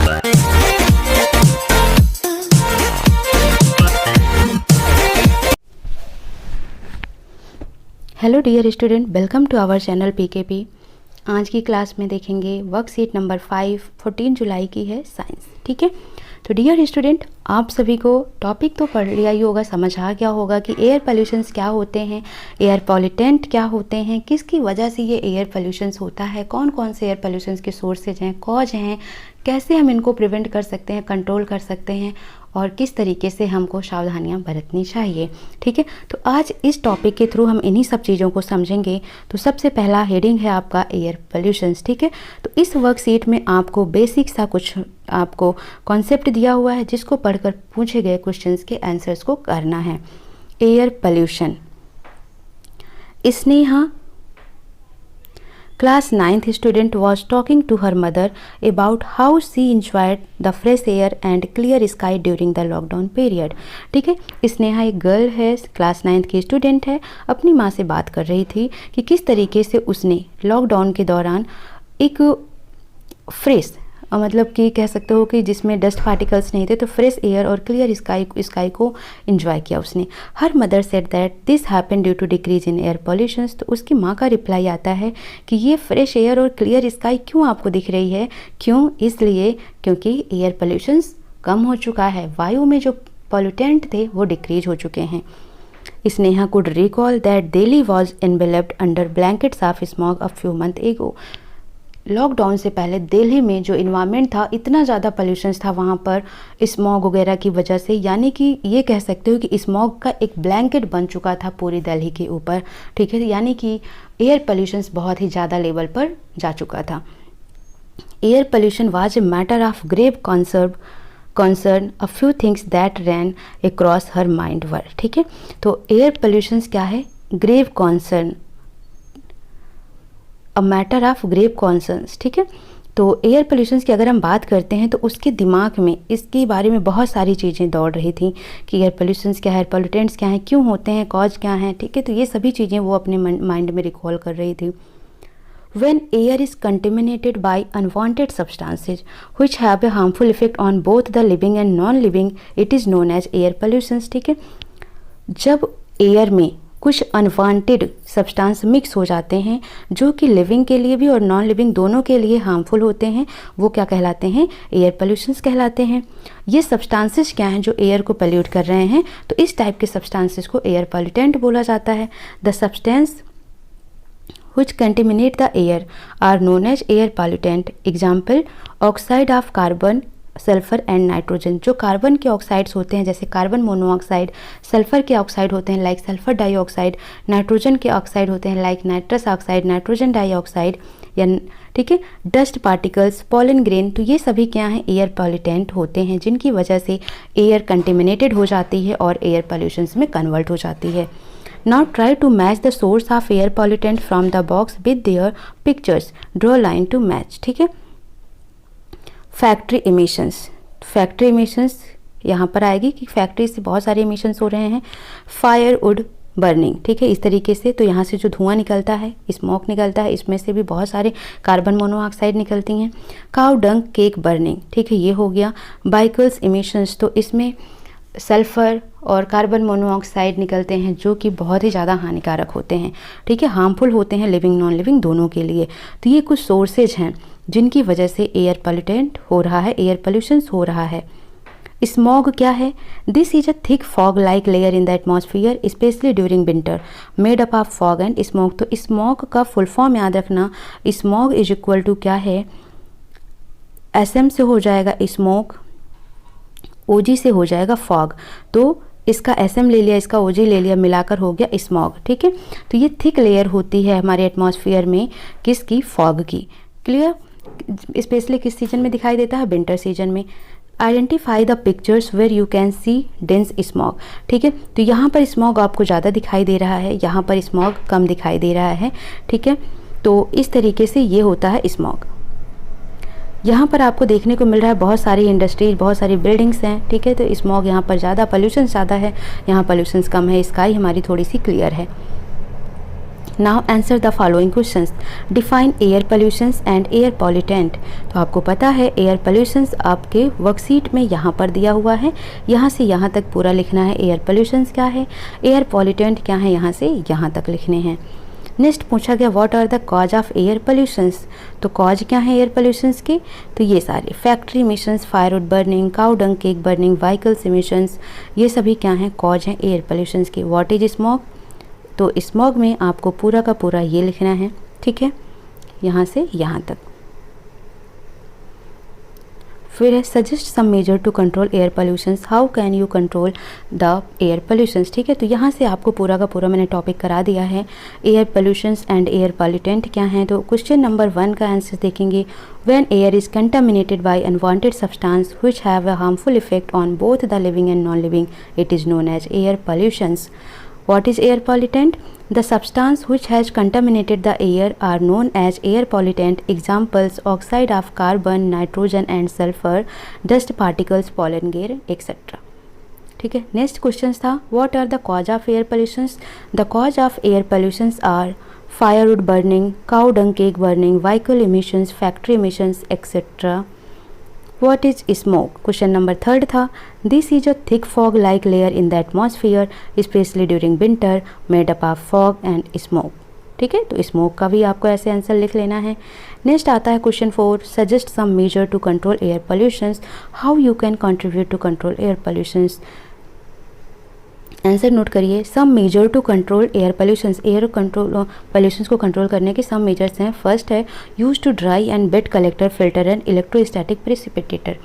Hello dear student, welcome to our channel PKP. आज की class में देखेंगे वर्कशीट नंबर 5, 14 जुलाई की है साइंस। ठीक है, तो डियर स्टूडेंट, आप सभी को टॉपिक तो पढ़ लिया ही होगा, समझ आ गया होगा कि एयर पोल्यूशंस क्या होते हैं, एयर पॉल्यूटेंट क्या होते हैं, किसकी वजह से ये एयर पोल्यूशंस होता है, कौन कौन से एयर पोल्यूशंस के सोर्सेज हैं, कॉज हैं, कैसे हम इनको प्रिवेंट कर सकते हैं, कंट्रोल कर सकते हैं और किस तरीके से हमको सावधानियां बरतनी चाहिए। ठीक है, तो आज इस टॉपिक के थ्रू हम इन्हीं सब चीज़ों को समझेंगे। तो सबसे पहला हेडिंग है आपका एयर पोल्यूशंस। ठीक है, तो इस वर्कशीट में आपको बेसिक सा कुछ आपको कॉन्सेप्ट दिया हुआ है जिसको पढ़कर पूछे गए क्वेश्चंस के आंसर्स को करना है। Air pollution. Sneha, Class 9th student, was talking to her mother about how she enjoyed the fresh air and clear sky during the lockdown period. ठीक है, स्नेहा एक गर्ल है, क्लास 9th की स्टूडेंट है, अपनी माँ से बात कर रही थी कि किस तरीके से उसने लॉकडाउन के दौरान एक फ्रेश मतलब कि कह सकते हो कि जिसमें डस्ट पार्टिकल्स नहीं थे, तो फ्रेश एयर और क्लियर स्काई को एंजॉय किया उसने। Her mother said that this happen due to decrease in air pollutions. तो उसकी माँ का रिप्लाई आता है कि ये फ्रेश एयर और क्लियर स्काई क्यों आपको दिख रही है, क्यों, इसलिए क्योंकि एयर पोल्यूशंस कम हो चुका है, वायु में जो पॉल्यूटेंट थे वो डिक्रीज हो चुके हैं। Sneha could recall that Delhi was enveloped under blankets of smog a few month एगो। लॉकडाउन से पहले दिल्ली में जो इन्वायरमेंट था, इतना ज़्यादा पोल्यूशंस था वहाँ पर स्मॉग वगैरह की वजह से, यानी कि ये कह सकते हो कि स्मॉग का एक ब्लैंकेट बन चुका था पूरी दिल्ली के ऊपर। ठीक है, यानी कि एयर पोल्यूशंस बहुत ही ज़्यादा लेवल पर जा चुका था। Air pollution was a matter of grave concern a few things that ran across her mind were. ठीक है, तो एयर पोल्यूशंस क्या है, grave concern, a matter of grave concerns. ठीक है, तो एयर पोल्यूशंस की अगर हम बात करते हैं तो उसके दिमाग में इसके बारे में बहुत सारी चीज़ें दौड़ रही थी कि एयर पोल्यूशंस क्या है, एयर पोल्यूटेंट्स क्या हैं, क्यों होते हैं, कॉज क्या हैं। ठीक है, तो ये सभी चीज़ें वो अपने माइंड में रिकॉल कर रही थी। When air is contaminated by unwanted substances which have a harmful effect on both the living and non-living, it is known as air pollutions। ठीक है, जब एयर में कुछ अनवांटेड सब्सटेंस मिक्स हो जाते हैं जो कि लिविंग के लिए भी और नॉन लिविंग दोनों के लिए हार्मफुल होते हैं, वो क्या कहलाते हैं, एयर पोल्यूशंस कहलाते हैं। ये सब्सटेंसेस क्या हैं जो एयर को पोल्यूट कर रहे हैं, तो इस टाइप के सब्सटेंसेस को एयर पोल्यूटेंट बोला जाता है। The substance which contaminate the air are known as air pollutant। Example, oxide of carbon, sulphur and nitrogen. जो कार्बन के ऑक्साइड्स होते हैं जैसे कार्बन मोनोऑक्साइड, सल्फर के ऑक्साइड होते हैं लाइक सल्फर डाइऑक्साइड, नाइट्रोजन के ऑक्साइड होते हैं like nitrous oxide, nitrogen dioxide, या ठीक है, डस्ट पार्टिकल्स, पॉलन ग्रेन। तो ये सभी क्या हैं, एयर पॉल्यूटेंट होते हैं जिनकी वजह से एयर कंटेमिनेटेड हो जाती है और एयर पोल्यूशंस में कन्वर्ट हो जाती है। Now try to match the source of air pollutant from the box with their pictures. Draw line to match। ठीक है, फैक्ट्री एमिशंस। फैक्ट्री एमिशंस यहाँ पर आएगी कि फैक्ट्री से बहुत सारे एमिशंस हो रहे हैं। Fire would burning. ठीक है, इस तरीके से तो यहाँ से जो धुआं निकलता है, स्मोक निकलता है, इसमें से भी बहुत सारे कार्बन मोनोऑक्साइड निकलती हैं। Cow dung cake burning. ठीक है, ये हो गया। बाइकल्स एमिशंस, तो इसमें सल्फ़र और कार्बन मोनोऑक्साइड निकलते हैं जो कि बहुत ही ज़्यादा हानिकारक होते हैं। ठीक है, हार्मफुल होते हैं लिविंग नॉन लिविंग दोनों के लिए। तो ये कुछ सोर्सेज हैं जिनकी वजह से एयर पोल्यूटेंट हो रहा है, एयर पोल्यूशंस हो रहा है। स्मॉग क्या है, this is a thick fog like layer in the atmosphere specially during winter made up of fog and smoke. तो स्मॉग का फुल फॉर्म याद रखना, स्मॉग इज इक्वल टू क्या है, SM से हो जाएगा स्मोक, OG से हो जाएगा फॉग, तो इसका SM ले लिया, इसका OG ले लिया, मिलाकर हो गया स्मॉग। ठीक है, तो ये थिक लेयर होती है हमारे एटमॉस्फेयर में, किसकी, फॉग की। क्लियर, स्पेशली किस सीजन में दिखाई देता है, विंटर सीजन में। Identify the pictures where you can see dense smog. ठीक है, तो यहाँ पर स्मॉग आपको ज़्यादा दिखाई दे रहा है, यहाँ पर स्मॉग कम दिखाई दे रहा है। ठीक है, तो इस तरीके से ये होता है स्मॉग। यहाँ पर आपको देखने को मिल रहा है बहुत सारी इंडस्ट्रीज, बहुत सारी बिल्डिंग्स हैं। ठीक है, तो स्मॉग यहाँ पर ज़्यादा, पोल्यूशन ज़्यादा है, यहाँ पोल्यूशन कम है, स्काई हमारी थोड़ी सी क्लियर है। Now answer the following questions. Define air pollutions and air pollutant. तो आपको पता है एयर पोल्यूशंस आपके वर्कशीट में यहाँ पर दिया हुआ है, यहाँ से यहाँ तक पूरा लिखना है। एयर पोल्यूशंस क्या है, एयर पॉल्यूटेंट क्या है, यहाँ से यहाँ तक लिखने हैं। नेक्स्ट पूछा गया what are the cause of air pollutions. तो कॉज क्या है एयर पोल्यूशंस के, तो ये सारे factory emissions, firewood burning, cow dung cake burning, vehicles emissions, ये सभी क्या हैं, कॉज हैं एयर पोल्यूशंस के। व्हाट इज स्मॉग, तो स्मॉग में आपको पूरा का पूरा ये लिखना है, ठीक है, यहाँ से यहाँ तक। फिर है suggest some major to control air pollutions, how can you control the air pollutions, ठीक है। तो यहाँ से आपको पूरा का पूरा मैंने टॉपिक करा दिया है। Air pollutions and air pollutant क्या हैं, तो क्वेश्चन नंबर 1 का आंसर देखेंगे। When air is contaminated by unwanted substance which have a harmful effect on both the living and non living, it is known as air pollutions. What is air pollutant? The substance which has contaminated the air are known as air pollutant. Examples: oxide of carbon, nitrogen and sulfur, dust particles, pollen gear, etc. ठीक है। Next question था what are the cause of air pollutions. The cause of air pollutions are firewood burning, cow dung cake burning, vehicle emissions, factory emissions etcetera. What is smoke? Question number 3 था this is a thick fog like layer in the atmosphere specially during winter made up of fog and smoke, ठीक है। तो smoke का भी आपको ऐसे answer लिख लेना है। नेक्स्ट आता है question 4 suggest some major to control air pollutions, how you can contribute to control air pollutions. Answer note करिए। Some major to control air pollutions, air control pollutions को कंट्रोल करने के सम मेजर्स हैं। First है use to dry and wet collector filter and electrostatic precipitator.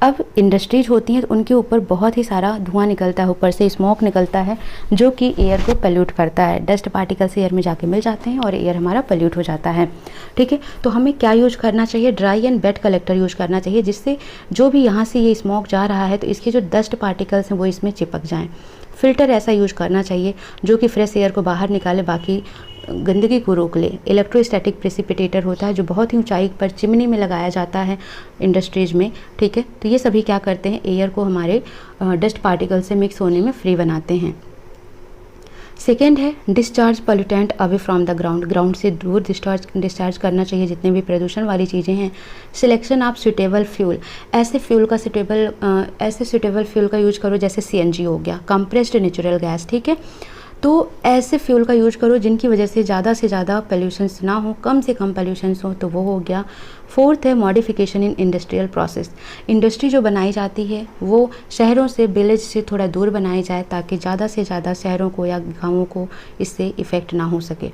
अब industries होती हैं तो उनके ऊपर बहुत ही सारा धुआं निकलता है, ऊपर से स्मोक निकलता है जो कि एयर को पोल्यूट करता है। डस्ट पार्टिकल्स एयर में जाके मिल जाते हैं और एयर हमारा पोल्यूट हो जाता है, ठीक है। तो हमें क्या यूज करना चाहिए, dry and wet collector use करना चाहिए, जिससे जो भी यहाँ से ये स्मोक जा रहा है तो इसके जो डस्ट पार्टिकल्स हैं वो इसमें चिपक जाएँ। फ़िल्टर ऐसा यूज करना चाहिए जो कि फ्रेश एयर को बाहर निकाले, बाकी गंदगी को रोक ले। इलेक्ट्रोस्टैटिक प्रेसिपिटेटर होता है जो बहुत ही ऊंचाई पर चिमनी में लगाया जाता है इंडस्ट्रीज में, ठीक है। तो ये सभी क्या करते हैं, एयर को हमारे डस्ट पार्टिकल से मिक्स होने में फ्री बनाते हैं। सेकेंड है discharge pollutant away from the ground, ground से दूर डिस्चार्ज करना चाहिए जितने भी प्रदूषण वाली चीज़ें हैं। सिलेक्शन ऑफ सुटेबल फ्यूल, ऐसे सुटेबल फ्यूल का यूज करो जैसे CNG हो गया, कंप्रेस्ड नेचुरल गैस, ठीक है। तो ऐसे फ्यूल का यूज करो जिनकी वजह से ज़्यादा पॉल्यूशंस ना हो, कम से कम पॉल्यूशंस हो, तो वो हो गया। फोर्थ है modification in industrial process, industry जो बनाई जाती है वो शहरों से, विलेज से थोड़ा दूर बनाई जाए ताकि ज़्यादा से ज़्यादा शहरों को या गाँवों को इससे इफ़ेक्ट ना हो सके।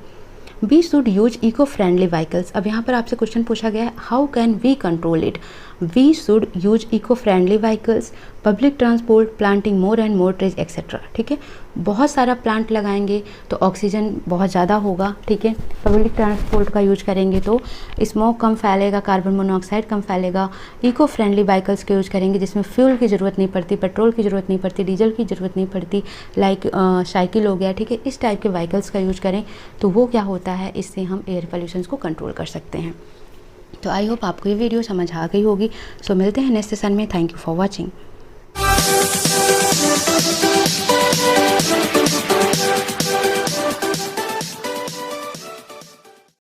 We should use eco friendly vehicles. अब यहाँ पर आपसे क्वेश्चन पूछा गया है how can we control it. We should use eco friendly vehicles, public transport, planting more and more trees etcetera, ठीक है। बहुत सारा प्लांट लगाएंगे तो ऑक्सीजन बहुत ज़्यादा होगा, ठीक है। पब्लिक ट्रांसपोर्ट का यूज करेंगे तो स्मोक कम फैलेगा, कार्बन मोनोऑक्साइड कम फैलेगा। इको फ्रेंडली व्हीकल्स का यूज करेंगे जिसमें फ्यूल की ज़रूरत नहीं पड़ती, पेट्रोल की ज़रूरत नहीं पड़ती, डीजल की ज़रूरत नहीं पड़ती, लाइक साइकिल हो गया, ठीक है। इस टाइप के व्हीकल्स का यूज करें तो वो क्या होता है, इससे हम एयर पोल्यूशन को कंट्रोल कर सकते हैं। तो आई होप आपको ये वीडियो समझ आ गई होगी। सो मिलते हैं नेक्स्ट सेशन में। Thank you for watching.